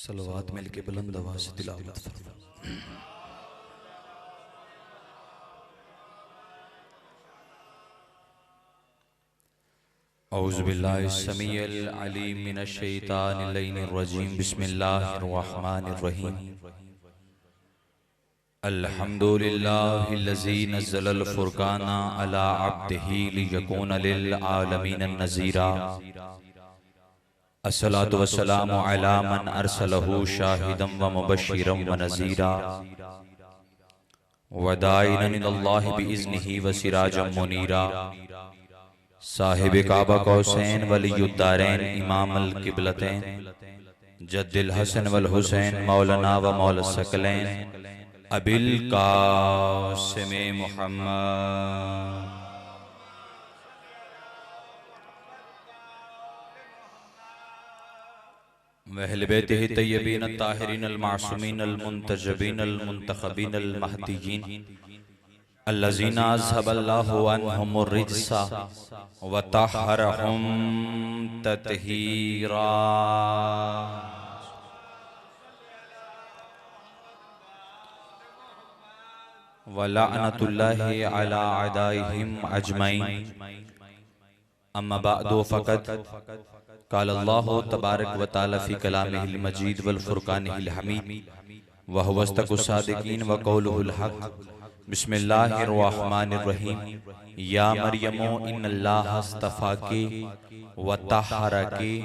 सलवात मिल के बुलंद आवाज़ से तिलावत फरमा। औज़ु बिल्लाहि समीइल अलीम मिनश शैतानिर रजीम। बिस्मिल्लाहिर रहमानिर रहीम। अल्हम्दुलिल्लाहिल्लज़ी नज़्ज़लल फ़ुरक़ाना अला अब्दिही लियकूना लिल आलमीन नज़ीरा। अस्सलातु वस्सलामु अला मन अरसलहु शाहिदम व मुबश्शिरम व नज़ीरा व दाइनन इलल्लाहि बिइज़्निही व सिराजम मुनीरा। साहिब काबा कौसैन वलियुद्दारैन इमामुल क़िबलतैन जद्दिल हसन वल हुसैन मौलाना व मौला सकलैन अबिल कासिम मुहम्मद वअहले बैतिही तय्यबीन अत्ताहिरीन अल-मासूमीन अल-मुंतजबीन अल-मुंतखबीन अल-महदीयीन अल्लज़ीना अज़हबल्लाहु अन्हुमुर रिज्सा व तहहरहुम तत्हीरा। व लअनतुल्लाहि अला अदाइहिम अजमईन। अम्मा बअदु फ़क़द क़ाल अल्लाहु तबारक व तआला फ़ी कलामिहिल मजीद वल फ़ुरक़ानिहिल हमीद व हुवा अस्दक़ुस सादिक़ीन व क़ौलुहुल हक़। बिस्मिल्लाहिर रहमानिर रहीम। या मरियमो इन्नल्लाहा अस्तफ़ाकी व तहहरकी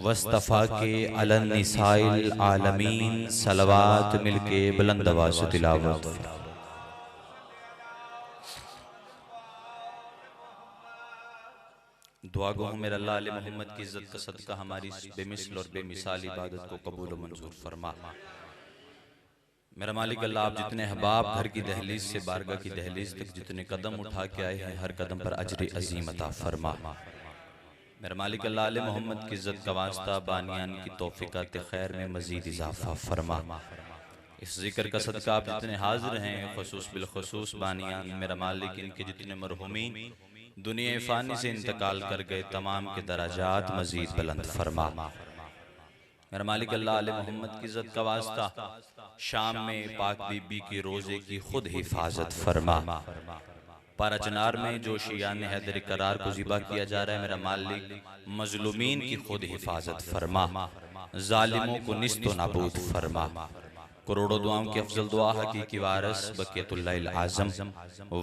वस्तफ़ाकी अलन निसाइल आलमीन। सलवात मिलके बुलंद आवाज़ से तिलावत। दुआ गो हूँ मेरा अल्लाह अल्लाह मोहम्मद की इज़्ज़त का सदका हमारी बेमिसल और बेमिसाल इबादत को कबूल व मंजूर फरमा। मेरा मालिक अल्लाह, आप जितने अहबाब घर की दहलीज से बारगाह की दहलीज तक जितने कदम उठा के आए हैं, हर कदम पर अजर अजीम अता फरमा। मेरा मालिक अल्लाह अल्लाह मोहम्मद की इज़्ज़त का वास्ता बानियान की तौफीकात खैर में मजीद इजाफा फरमा। इस जिक्र का सदका आप जितने हाजिर हैं, खुसूस बिलखुसूस बानियान, मेरा मालिक इनके जितने मरहुमीन दुनिया फ़ानी से इंतकाल कर गए, तमाम के दराजात मजीद बुलंद फरमा। मेरा मालिक अल्लाह अल्लाह मोहम्मद की इज़्ज़त का वास्ता शाम में पाक बीबी के रोज़े की खुद हिफाजत फरमा। पारा चनार में जो शियान हैदर करार को ज़िबा किया जा रहा है, मेरा मालिक मजलूमीन की खुद हिफाजत फरमा, जालिमों को निस्तो नाबूद फरमा। करोड़ों दुआओं की अफजल दुआ हकीकी वारिस बक़ियतुल्लाहिल आज़म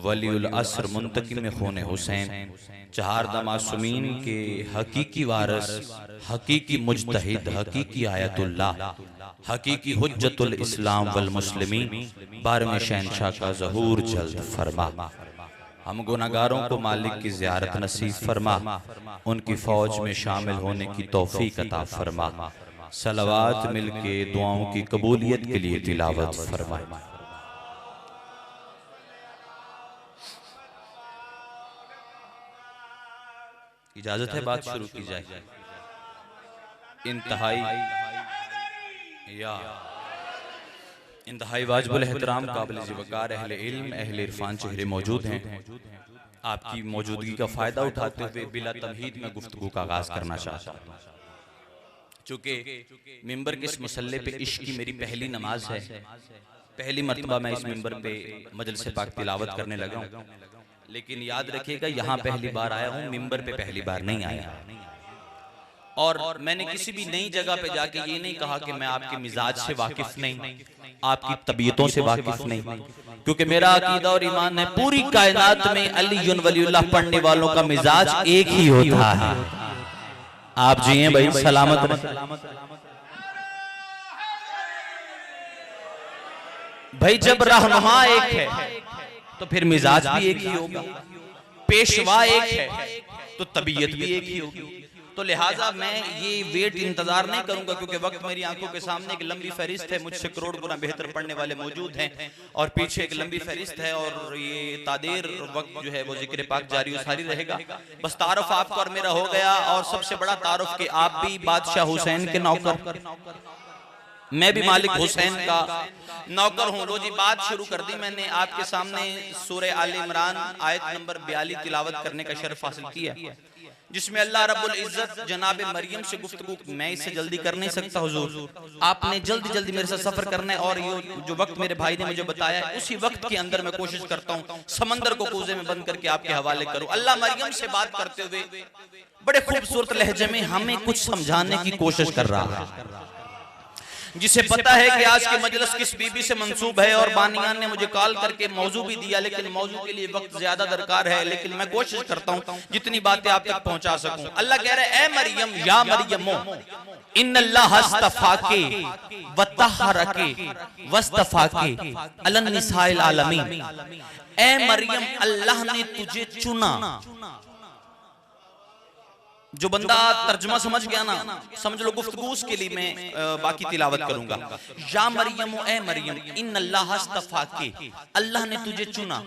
वलीउल असर मुंतकिम खून हुसैन चहारदा मासूमीन के हकीकी वारिस, हकीकी मुजतहिद, हकीकी आयतुल्लाह, हकीकी हुज्जतुल इस्लाम वल मुस्लिमीन बारहवें शहंशाह का ज़हूर जल्द फरमा। हम गुनाहगारों को मालिक की ज़ियारत नसीब फरमा, उनकी फ़ौज में शामिल होने की तौफीक अता फरमा। सलवात मिलके दुआओं की कबूलियत के लिए तिलावत फरमाए। इजाजत है बात शुरू की जाए। इंतहाई वाजिबुल एहतराम काबिल वक़ार अहले इल्म अहले इरफान चेहरे मौजूद हैं। आपकी मौजूदगी का फ़ायदा उठाते हुए बिला तमहीद में गुफ्तगू का आगाज़ करना चाहता हूँ। चूँकि मिंबर के इस मुसल्ले पे इश्क की मेरी पहली नमाज है, पहली मर्तबा मैं इस मिंबर पे मजलिस पाक तिलावत करने लगा हूँ, लेकिन याद रखिएगा यहाँ पहली बार आया हूँ, मिंबर पे पहली बार नहीं आया। और मैंने किसी भी नई जगह पे जाके ये नहीं कहा कि मैं आपके मिजाज से वाकिफ नहीं, आपकी तबीयतों से वाकिफ नहीं, क्योंकि मेरा अकीदा और ईमान है पूरी कायनात में अली वलीउल्लाह पढ़ने वालों का मिजाज एक ही होता है। आप जिए भाई सलामत रहे। भाई जब रहनुमा एक है तो फिर मिजाज भी एक ही होगा, पेशवा एक है तो तबीयत भी एक ही होगी। तो लिहाजा मैं ये वेट इंतजार नहीं करूंगा, क्योंकि वक्त मेरी आंखों के सामने एक लंबी फहरिस्त है, मुझसे करोड़ गुना बेहतर पढ़ने वाले मौजूद हैं, और पीछे एक लंबी फहरिस्त है, और ये तादेर वक्त जो है वो जिक्र पाक जारी सारी रहेगा। बस तारुफ आपका और मेरा हो गया, और सबसे बड़ा तारुफ कि आप भी बादशाह हुसैन के नौकर, मैं भी मालिक हुसैन का नौकर हूँ। लो जी, बात शुरू कर दी मैंने। आपके सामने सूरह आल इमरान आयत नंबर 42 तिलावत करने का शर्फ हासिल किया, जिसमें अल्लाह रब्बुल इज्जत जनाब मरियम से गुफ्तगू। मैं इससे जल्दी कर नहीं सकता हुजूर, आपने जल्दी जल्दी मेरे साथ सफर करना है, और ये जो वक्त मेरे भाई ने मुझे बताया है उसी वक्त के अंदर मैं कोशिश करता हूँ समंदर को कूजे में बंद करके आपके हवाले करूँ। अल्लाह मरियम से बात करते हुए बड़े खूबसूरत लहजे में हमें कुछ समझाने की कोशिश कर रहा है, जिसे पता है कि आज के मजलिस किस बीबी से मंसूब है। और बानियान ने मुझे कॉल करके मौजू भी दिया, लेकिन मौजू के लिए वक्त ज्यादा दरकार है, लेकिन मैं कोशिश करता हूँ जितनी बातें आप तक पहुंचा सकूं। अल्लाह कह रहे हैं, ए मरियम, या मरियमो इन्नल्लाह अस्तफाके व तहरके वस्तफाके अलन निसाइल आलमीन। ए मरियम, अल्लाह ने तुझे चुना। जो बंदा तर्जुमा समझ गया ना, समझ लो गुफ्तगू के लिए मैं बाकी तिलावत करूंगा। या मरियम, ए मरियम, इन्नल्लाह अस्तफाके, अल्लाह ने तुझे चुना,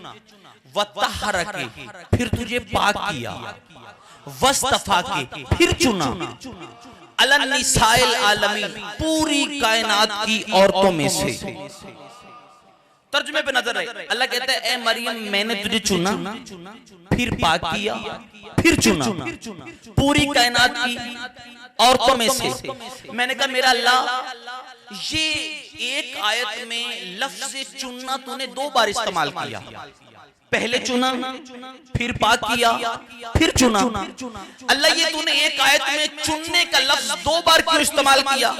व तहरके, फिर तुझे पाक किया, वस्तफाके, फिर चुना, अलन निसाइल आलमीन, पूरी कायनात की औरतों में से। तर्जुमे पे नजर है। अल्लाह कहता है, ए मरियम, मैंने तुझे चुना, फिर पाक किया, फिर चुना, पूरी कायनात की औरतों में से। मैंने कहा, मेरा अल्लाह, ये एक आयत में लफ्ज़ चुनना तूने 2 बार इस्तेमाल किया। पहले चुना, फिर पाक किया, फिर चुना। अल्लाह, ये तूने एक आयत में चुनने का लफ्ज 2 बार क्यों इस्तेमाल किया?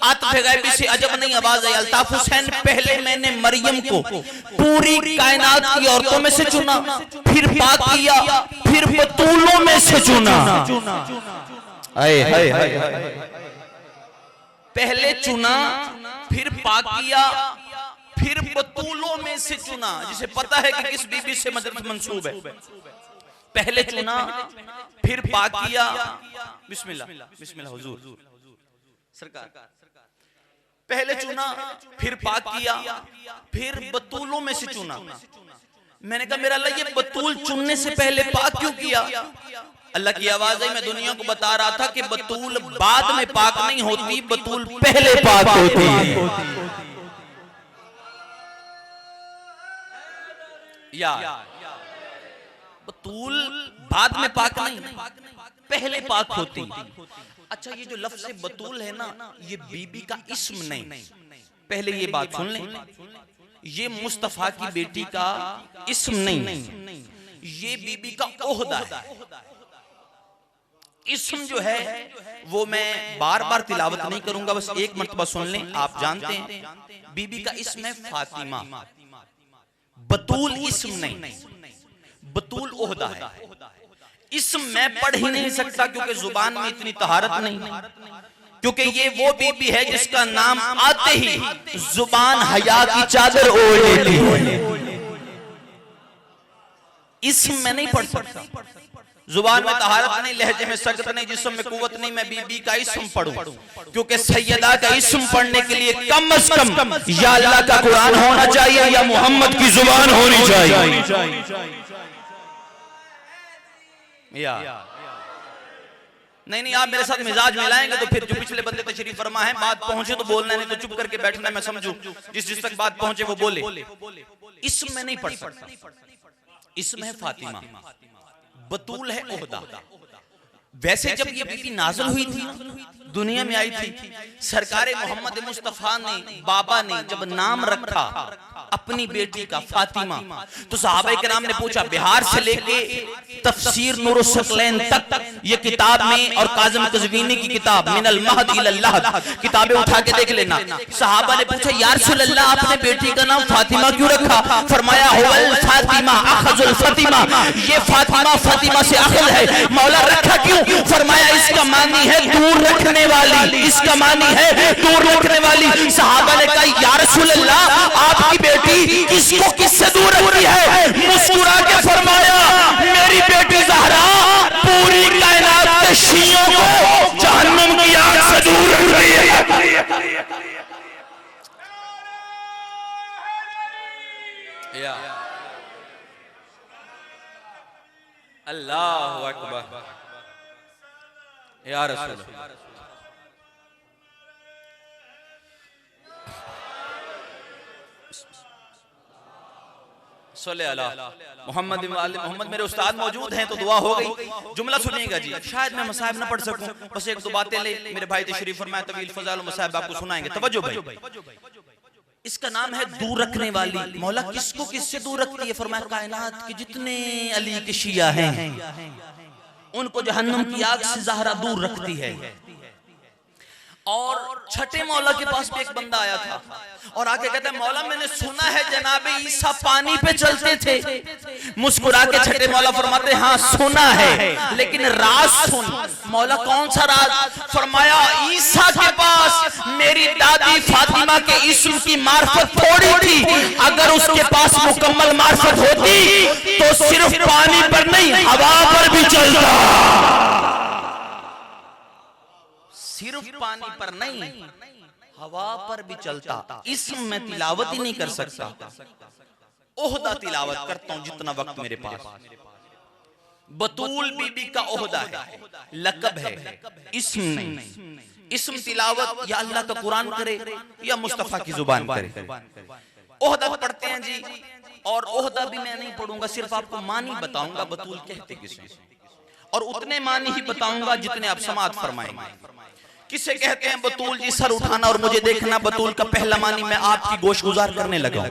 आतिफ़े गैबी से अजब नहीं आवाज आई। अल्ताफ हुसैन, पहले मैंने मरियम को पूरी कायनात की औरतों में से चुना, फिर पाक किया, फिर बतूलों में से चुना। पहले चुना, फिर पाक किया, फिर बतूलों में से चुना, जिसे पता है कि किस बीबी से मंसूब है। पहले चुना, फिर पाक किया। बिस्मिल्लाह, बिस्मिल्लाह हुजूर सरकार। पहले चुना, फिर पाक किया, फिर बतूलों में से चुना। मैंने कहा, मेरा अल्लाह, ये बतूल चुनने से पहले पाक क्यों किया? अल्लाह की आवाज है, मैं दुनिया को बता रहा था कि बतूल बाद में पाक नहीं होती, बतूल पहले पाक होती है। या बतूल बाद में पाक नहीं, पहले पाक होती। अच्छा, ये जो लफ्ज़ बतूल है ना, ये बीबी का इस्म नहीं। पहले ये बात सुन लें, ये मुस्तफा की बेटी का इस्म नहीं, ये बीबी का ओहदा है। इस्म जो है वो मैं बार बार तिलावत नहीं करूंगा, बस एक मर्तबा सुन लें। आप जानते हैं बीबी का इस्म है फातिमा, बतूल इस्म नहीं, बतूल ओहदा है। इस्म मैं पढ़ ही नहीं सकता क्योंकि जुबान में इतनी तहारत नहीं, क्योंकि ये वो बीबी है जिसका नाम आते ही जुबान हया की चादर ओढ़ लेती है। इस्म मैं नहीं पढ़ सकता, जुबान में तहारत नहीं, लहजे में सकत नहीं, जिस्म में कुव्वत नहीं, मैं बीबी का इस्म पढ़ूं। क्योंकि सैयदा का इस्म पढ़ने के लिए कम से कम या अल्लाह का कुरान होना चाहिए या मोहम्मद की जुबान होनी चाहिए। या नहीं, आप मेरे साथ मिजाज मिलाएंगे तो फिर जो पिछले बंदे तशरीफ फरमा है, बात पहुंचे तो बोलना, नहीं तो चुप करके बैठना। मैं समझूं जिस तक बात पहुंचे वो बोले। इस्म में नहीं पढ़ सकता। इस्म है फातिमा, बतूल है ओहदा। वैसे जब ये बीबी नाज़िल हुई थी, दुनिया में आई थी, सरकारे मोहम्मद मुस्तफा ने, बाबा ने जब नाम रखा अपनी बेटी का फातिमा, तो सहाबा किराम ने पूछा, बिहार से लेके तफसीर नूर सकलैन तक ये किताब में, और काज़िम कज़वीनी की किताब मिनल महद इलल लहद, किताबें उठा के देख लेना। सहाबा ने पूछा, या रसूल अल्लाह, आपने बेटी का नाम फातिमा क्यों रखा? फरमाया, हुवल फातिमा अखजुल फातिमा, ये फातिमा फातिमा से अखल है। मौला रखा क्यों? फरमाया, इसका मानी है दूर रखने वाली, इसका मानी है दूर रखने वाली। सहाबा ने कहा, या रसूल अल्लाह, आपकी बेटी किसको किससे दूर रखती है? मुस्कुरा के फरमाया, मेरी बेटी ज़हरा पूरी कायनात के शियों को जहन्नम की आग से दूर रख रही है। अल्लाहु अकबर, या रसूल। सल्ले अला मोहम्मद मोहम्मद। मेरे उस्ताद मौजूद हैं तो दुआ हो गई। जुमला सुनिएगा जी, शायद मैं मसाहिब ना पढ़ सकूं, बस एक दो बातें ले मेरे भाई तशरीफ फरमाए, तवील फजाइल मसाहिब आपको सुनाएंगे। तवज्जो भाई। इसका नाम है दूर रखने वाली। मौला किसको किससे दूर रखती है? फरमाया कायनात के जितने अली के शिया हैं उनको जहन्नम की आग से ज़हरा दूर रखती है। और छठे मौला के पास भी एक बंदा आया था और आके कहता है मौला मैंने सुना है जनाबे ईसा पानी पे चलते थे। मुस्कुरा के छठे मौला फरमाते हाँ सुना है, लेकिन राज सुन। मौला कौन सा राज? फरमाया ईसा के पास मेरी दादी फातिमा के इस्म की मार्फत थोड़ी थी, अगर उसके पास मुकम्मल मार्फत होती तो सिर्फ पानी पर नहीं हवा पर भी चलता। सिर्फ पानी पर नहीं हवा पर भी चलता। इसम मैं तिलावत ही नहीं कर सकता, ओहदा तिलावत करता हूं जितना वक्त मेरे पास। बतूल बीबी का ओहदा है, लकब है, इसम नहीं। इसम तिलावत या अल्लाह का कुरान करे या मुस्तफा की जुबान करे। ओहदा पढ़ते हैं जी, और ओहदा भी मैं नहीं पढ़ूंगा, सिर्फ आपको मानी बताऊंगा बतूल कहते किसे, और उतने मानी ही बताऊंगा जितने आप समाअत फरमाएंगे। किसे कहते हैं बतूल जी? सर उठाना और मुझे देखना। बतूल का पहला मानी मैं आपकी गोश गुजार करने लगा।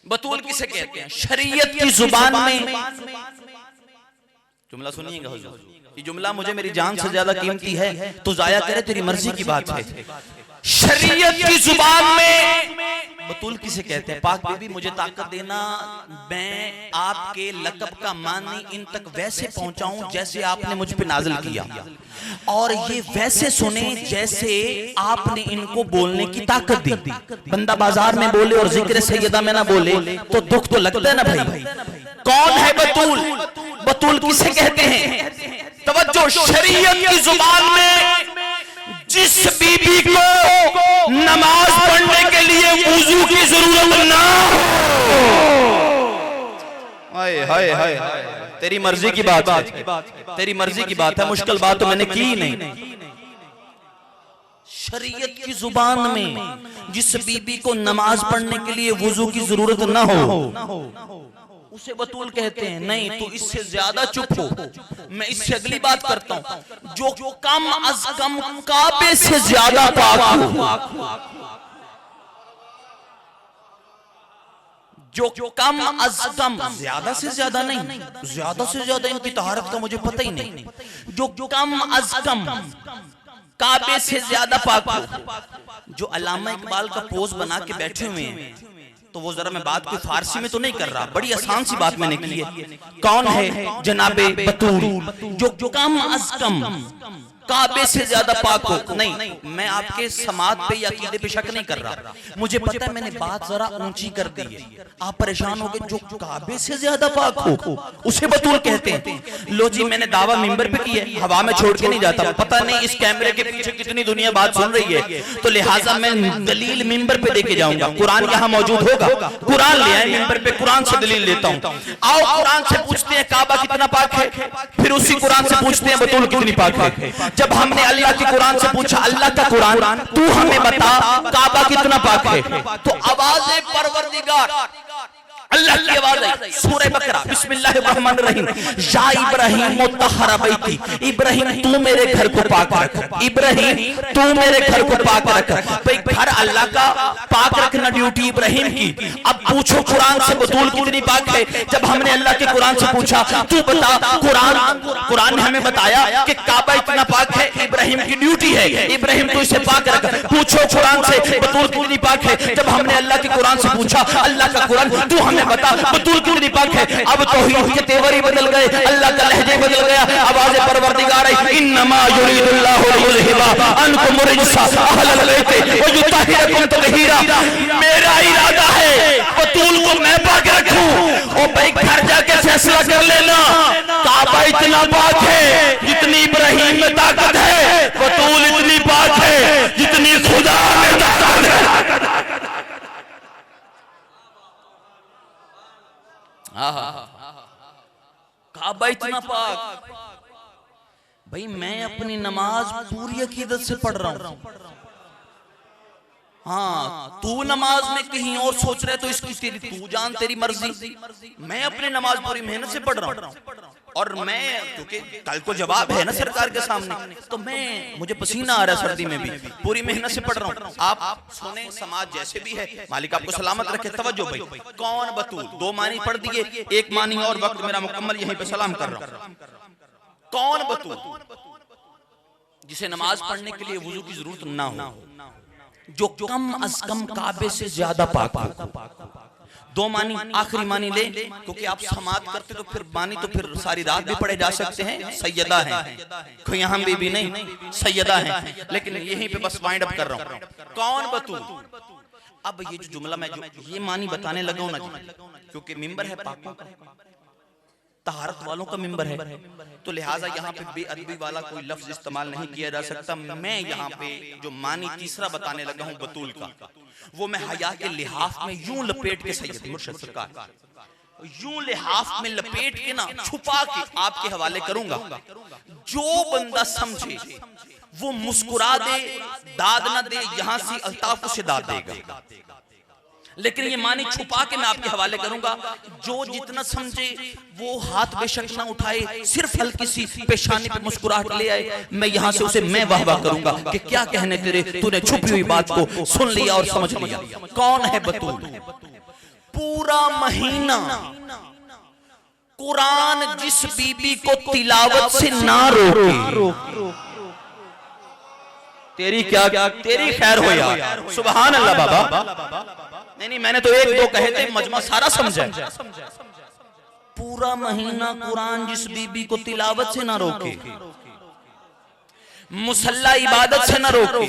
बतूल किसे कहते हैं? शरीयत की जुबान में। जुमला सुनिएगा हुजूर, ये जुमला मुझे मेरी जान से ज्यादा कीमती है, तो जाया करे तेरी मर्जी की बात है। शरीयत की जुबान में बतूल किसे कहते हैं? पाक बीबी मुझे ताकत देना, मैं आपके लकब का मानी इन तक वैसे पहुंचाऊं जैसे आपने मुझ पे नाजिल किया, और ये वैसे सुने जैसे आपने इनको बोलने की ताकत दी। बंदा बाजार में बोले और जिक्र सैयदा में ना बोले तो दुख तो लगता है ना भाई। कौन है बतूल? बतूल किसे कहते हैं? तवज्जो, शरीयत की जुबान में जिस बीबी को नमाज पढ़ने के लिए वुजू की जरूरत ना हो। हाय हाय हाय, तेरी मर्जी की बात है, तेरी मर्जी की बात है, मुश्किल बात तो मैंने की नहीं। शरीयत की जुबान में जिस बीबी को नमाज पढ़ने के लिए वुजू की जरूरत ना हो उसे बतूल कहते हैं। नहीं तो इससे ज्यादा चुप हो, मैं इससे अगली बात करता हूं। जो कम अज कम काबे से ज्यादा पाक हो, जो कम अज कम, ज्यादा से ज्यादा नहीं, ज्यादा से ज्यादा इनकी तहारत का मुझे पता ही नहीं, जो कम अज कम काबे से ज्यादा पाक हो। जो अल्लामा इकबाल का पोज बना के बैठे हुए हैं, तो वो जरा मैं बात को फारसी में तो नहीं कर रहा, बड़ी आसान सी बात मैंने की है। कौन है? जनाबे बतूल, जो कम अज कम काबे से ज्यादा पाक हो। नहीं, मैं आपके समात पे या अकीदे पे शक नहीं कर रहा, मुझे पता है मैंने बात जरा ऊंची कर दी है, आप परेशान हो गए। जो काबे से ज्यादा पाक हो उसे बतूल कहते हैं। लो जी, मैंने दावा मिंबर पे किया है, हवा में छोड़ के नहीं जाता। पता नहीं इस कैमरे के पीछे कितनी दुनिया बात सुन रही है, तो लिहाजा मैं दलील मिंबर पे देके जाऊंगा। कुरान यहाँ मौजूद होगा, कुरान ले आए मिंबर पे, कुरान से दलील लेता हूँ। आओ कुरान से पूछते हैं काबा कितना पाक है, फिर उसी कुरान से पूछते हैं बतूल कितनी पाक है। जब हमने अल्लाह के कुरान से पूछा, अल्लाह का कुरान तू हमें बता काबा कितना पाक है, तो आवाज़ परवरदिगार अल्लाह की आवाज है। सूरह बकरा, बिस्मिल्लाहिर्रहमानिर्रहीम। या इब्राहीम मुत्तहरा बैती, इब्राहीम तू मेरे घर को पाक रख, इब्राहीम तू मेरे घर को पाक रख। भाई घर अल्लाह का, पाक रखना ड्यूटी इब्राहीम की। अब पूछो कुरान से बतूल कितनी पाक है। जब हमने अल्लाह के कुरान से पूछा तू बता, कुरान ने हमें बताया कि काबा इतना पाक है, इब्राहीम की ड्यूटी है, इब्राहीम तू इसे पाक रख। पूछो कुरान से बतूल कितनी पाक है। जब हमने अल्लाह के कुरान से पूछा, अल्लाह का कुरान तू हमें बता बतूल कितनी पाक है। अब तौहीद के तेवर ही बदल गए, अल्लाह का लहजे बदल गया, आवाज़ परवरदिगार है। इन्नमा युरीदुल्लाहु लियुज़हिबा अन्कुम रिज्सा अहलल बैति व युतहिरकुम तत्हीरा। मेरा इरादा है बतूल को मैं पाक रखूं। ओ भाई घर जाके फैसला कर लेना, काबा इतना पाक है जितनी इब्राहीम में ताकत है, बतूल इतनी पाक है जितनी खुदा में ताकत है। काबा इतना पाक। भाई मैं अपनी नमाज पूरी अकीदत से पढ़ रहा हूं, हाँ, तू नमाज में कहीं और सोच रहे तो इसकी तेरी तू जान तेरी मर्जी। मैं अपनी नमाज पूरी मेहनत से पढ़ रहा हूँ और मैं क्योंकि कल को जवाब है ना सरकार के सामने, तो मुझे पसीना आ रहा है सर्दी में भी, पूरी मेहनत से पढ़ रहा हूँ। आप सुने, समाज जैसे भी है, मालिक आपको सलामत रखे। तवज्जो भाई, कौन बतूल? दो मानी पढ़ दिए, एक मानी और वक्त मेरा मुकम्मल, यहीं पे सलाम कर रहा हूँ। कौन बतूल जिसे नमाज पढ़ने के लिए वुजू की जरूरत ना हो, जो कम अज कम काबे से ज्यादा पाक हो। दो मानी, आखिरी मानी ले, क्योंकि आप समात करते तो फिर मानी तो फिर सारी रात भी पढ़े जा सकते हैं। सैयदा है, कोई यहाँ भी नहीं, सैयदा है, लेकिन यहीं पे बस वाइंड अप कर रहा हूँ। कौन बतूल? अब ये जो जुमला मैं ये मानी बताने लगा हूं ना जी, क्योंकि मिंबर है पाकों का, तहारत वालों का मिंबर है, तो लिहाजा यहाँ पे बेअदबी वाला कोई लफ्ज इस्तेमाल नहीं किया जा सकता। मैं यहाँ पे जो मानी तीसरा बताने लगा हूँ बतूल का, वो मैं हया के लिहाफ में यूं लपेट के, सैयद मुर्शिद सरकार, यूं लिहाफ में लपेट के ना छुपा के आपके हवाले करूंगा। जो बंदा समझे वो मुस्कुरा दे, दाद ना दे, यहां से अल्ताफ उसे दाद देगा, लेकिन ये मानी छुपा के मैं आपके हवाले करूंगा। जो जितना समझे वो हाथ बेशक ना उठाए, सिर्फ हल्की सी पेशानी पे मुस्कुराहट ले आए, मैं यहां से उसे मैं वाह वाह करूंगा कि क्या कहने तेरे, तूने छुपी हुई बात को सुन लिया और समझ लिया। कौन है बतूल? पूरा महीना कुरान जिस बीबी को तिलावत से ना रोके, तेरी क्या तेरी खैर हो यार, सुभान अल्लाह बाबा। नहीं, मैंने तो एक दो कहे थे, मजमा सारा समझा। पूरा महीना कुरान जिस बीबी को तिलावत से ना रोके, मुसल्ला इबादत से ना रोके,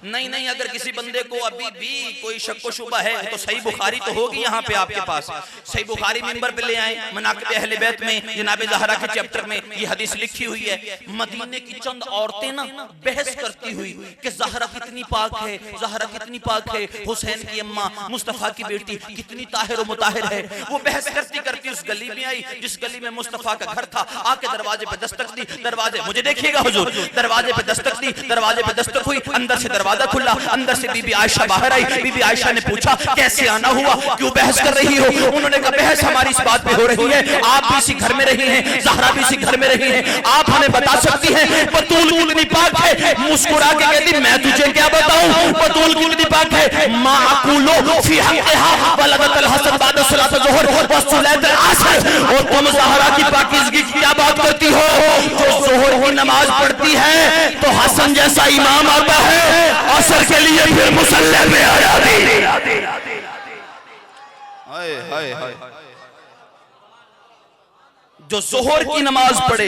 नहीं, अगर किसी बंदे को अभी भी कोई शक व शुबा है तो सही बुखारी तो होगी यहाँ पे आपके पास, सही बुखारी मिंबर पे ले आए। मनाक़िब अहले बैत में जनाब ज़हरा के चैप्टर में ये हदीस लिखी हुई है। मदीने की चंद औरतें ना बहस करती हुई कि ज़हरा कितनी पाक है, ज़हरा कितनी पाक है, हुसैन की अम्मा मुस्तफ़ा की बेटी कितनी ताहिर व मुताहिर है। वो बहस करती करती उस गली में आई जिस गली में मुस्तफ़ा का घर था। आके दरवाजे पे दस्तक दी, दरवाजे, मुझे देखिएगा हुजूर, दरवाजे पे दस्तक दी, दरवाजे पे दस्तक हुई, अंदर से दरवाजा खुला, अंदर से बीबी आयशा बाहर आई। बीबी आयशा ने पूछा कैसे आना हुआ, क्यों बहस कर रही हो? उन्होंने कहा बहस हमारी इस बात पे हो रही है, आप भी इसी घर में रही हैं, ज़हरा भी इसी घर में रही हैं, आप हमें बता सकती हैं बतूल कितनी पाक है? मुस्कुरा के कहती मैं तुझे क्या बताऊं बतूल कितनी पाक है। माकुलो फी हक़्क़िहा वलदतल हसन बाद सलात ज़ुहर व सुलैतल असर, और तुम ज़हरा की पाकीज़गी की क्या बात करती हो? जो ज़ुहर की नमाज पढ़ती है तो हसन जैसा इमाम आता है, असर के लिए फिर मुसल्ले में आ जाती। जो ज़ोहर की नमाज पढ़े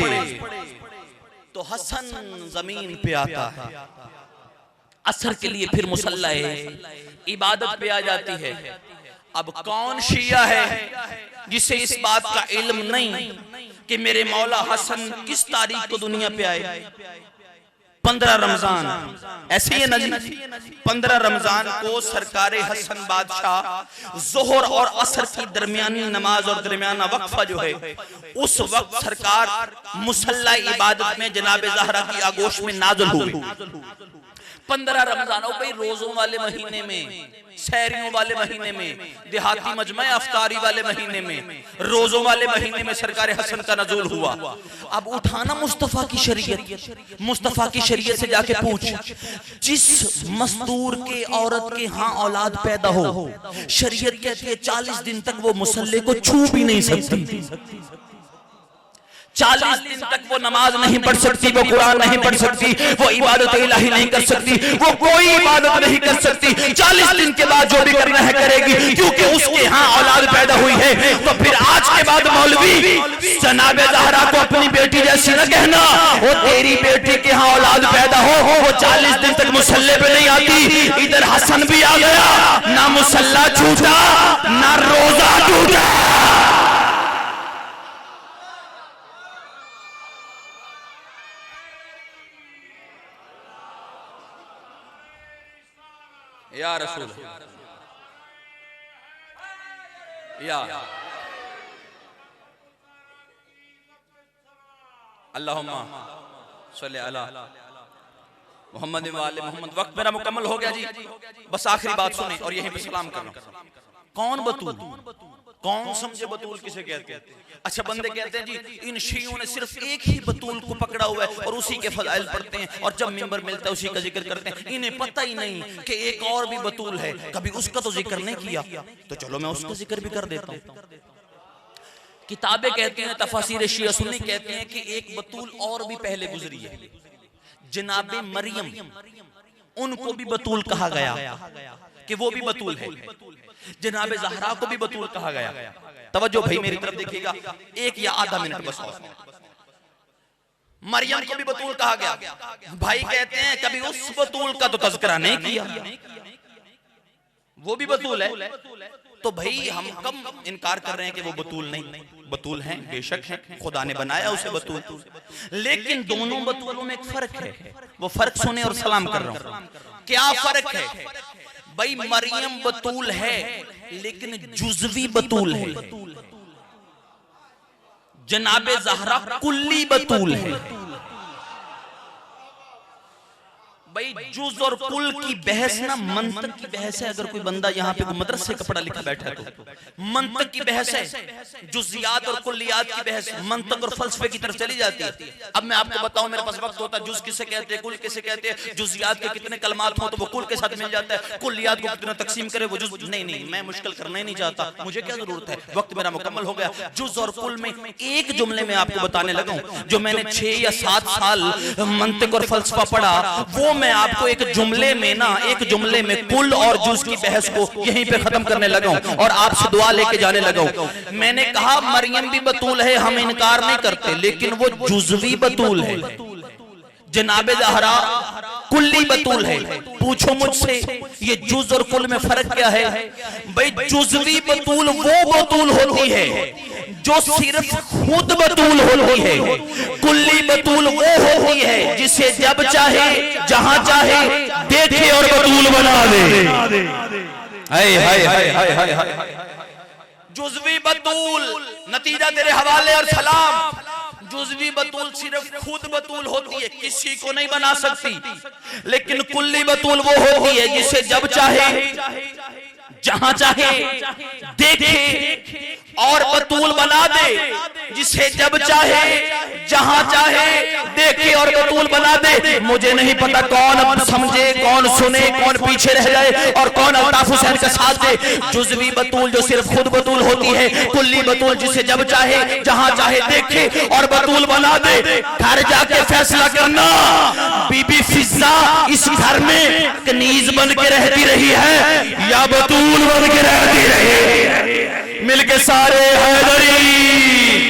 तो हसन जमीन पे आता है, असर के लिए फिर मुसल्ला इबादत पे आ जाती है। अब कौन शिया है जिसे इस बात का इल्म नहीं कि मेरे मौला हसन किस तारीख को दुनिया पे आए? 15 रमजान, ऐसे ही है ना जी, 15 रमजान को सरकारे हसन बादशाह ज़ोहर और असर की दरमियानी नमाज और दरमियाना वक्फा जो है, उस वक्त सरकार मुसल्ला इबादत में जनाब ज़हरा की आगोश में नाज़िल हुई। 15 रमजान, और भाई रोजों वाले महीने में, सहरियों वाले महीने में, देहाती मजमा अफ्तारी वाले महीने में, रोजों वाले महीने में सरकार हसन का नज़ूल हुआ। अब उठाना मुस्तफ़ा की शरीयत, मुस्तफ़ा की शरीयत से जाके पूछ, जिस मस्तूर के औरत के हाँ औलाद पैदा हो, शरीयत कहती है 40 दिन तक वो मुसल्ले को छू भी नहीं सकती, 40 दिन तक वो नमाज नहीं पढ़ सकती, वो कुरान नहीं पढ़ सकती, वो इबादत इलाही नहीं कर सकती, वो कोई इबादत नहीं कर सकती। 40 दिन के बाद जो भी करना है करेगी, क्योंकि उसके यहाँ औलाद पैदा हुई है। तो फिर आज के बाद मौलवी जनाब ज़हरा को अपनी बेटी जैसी न कहना, वो तेरी बेटी के यहाँ औलाद पैदा हो, वो 40 दिन तक मुसल्ले पे नहीं आती। इधर हसन भी आ गया, ना मुसल्ला छूटा ना रोजा टूटा। या रसूल या अल्लाहुम्मा सल्ली अला मोहम्मद वाले मोहम्मद। वक्त मेरा मुकम्मल हो गया जी, बस आखिरी बात सुने और यहीं पे सलाम करना। कौन बतूल, कौन समझे बतूल किसे कहते हैं? अच्छा, बंदे कहते हैं जी इन शियों ने सिर्फ एक ही बतूल को पकड़ा हुआ है और उसी के फजाइल पढ़ते हैं और जब मिंबर मिलता है उसी का जिक्र करते हैं। इन्हें पता ही नहीं कि एक और भी बतूल है, कभी उसका तो जिक्र नहीं किया, तो चलो मैं उसका जिक्र भी कर देता हूँ। किताबें कहती हैं, तफसीर शिया सुन्नी कहते हैं कि एक बतूल और भी पहले गुजरी है, जनाबे मरियम, उनको भी बतूल कहा गया कि वो भी बतूल है। जनाबे ज़हरा को भी बतूल कहा गया। तवज्जो भाई मेरी तरफ देखिएगा, एक या आधा मिनट बस। मरियम को भी बतूल कहा गया। भाई कहते हैं कभी उस बतूल का तो तज़किरा नहीं किया, वो भी बतूल है। तो भाई हम कम इनकार कर रहे हैं कि वो बतूल नहीं, बतूल हैं, बेशक हैं, खुदा ने बनाया उसे बतूल। लेकिन दोनों बतूलों में एक फर्क है, वो फर्क सुने और सलाम कर रहा हूं। क्या फर्क है भाई? मरियम बतूल है लेकिन जुज़वी बतूल है, जनाबे ज़हरा कुल्ली बतूल है। भाई जुज और कुल की बहस ना मंतक की बहस है। अगर कोई बंदा यहाँ पे मदरसे का पढ़ा लिखा बैठा है तो मंतक की बहस है, जुजियात और कुल्लियात की बहस मंतक और फलसफे की तरफ चली जाती है। अब मैं आपको बताऊं, मेरे पास वक्त होता, जुज किसे कहते हैं, कुल किसे कहते हैं, जुजियात के कितने कलमात हो तो वो कुल के साथ मिल जाता है, कुल्लियात को कितना तकसीम करे वो जुज। नहीं, मैं मुश्किल करना ही नहीं चाहता, मुझे क्या जरूरत है, वक्त मेरा मुकम्मल हो गया। जुज और कुल में एक जुमले में आपको बताने लगा जो मैंने 6 या 7 साल मंतक और फलसफा पढ़ा, वो मैं आपको एक जुमले में ना, एक जुमले में कुल और जुज की बहस को यहीं पे खत्म करने लगा हूं और आपसे दुआ लेके जाने लगा हूं। मैंने कहा मरियम भी बतूल है, हम इनकार नहीं करते, लेकिन वो जुजवी बतूल है, जनाबे ज़हरा कुल्ली बतूल है। पूछो मुझसे ये जुज और कुल में फर्क क्या है? भाई जुजवी बतूल वो बतूल होती है जो सिर्फ खुद बतूल होती है, कुल्ली बतूल वो होती है जिसे जब चाहे जहां चाहे देखे और बतूल बना दे। हाय हाय हाय हाय हाय हाय। जुजवी बतूल, नतीजा तेरे हवाले और सलाम। जुजवी बतूल सिर्फ खुद बतूल होती है, किसी को नहीं बना सकती, लेकिन कुल्ली बतूल वो होती है जिसे जब चाहे जहां चाहे देखे और बतूल बना दे, जिसे जब चाहे जहां चाहे देखे और बतूल बना दे। मुझे नहीं पता कौन समझे, कौन सुने, कौन पीछे रह जाए और कौन अल्ताफ हुसैन का साथ दे। जुजवी बतूल जो सिर्फ खुद बतूल होती है, कुल्ली बतूल जिसे जब चाहे जहां चाहे देखे और बतूल बना दे। घर जाके फैसला करना, बीबी फिजा इस घर में कनीज बन के रहती रही है या बतूल बन के रहती रही। मिलके सारे हैदरी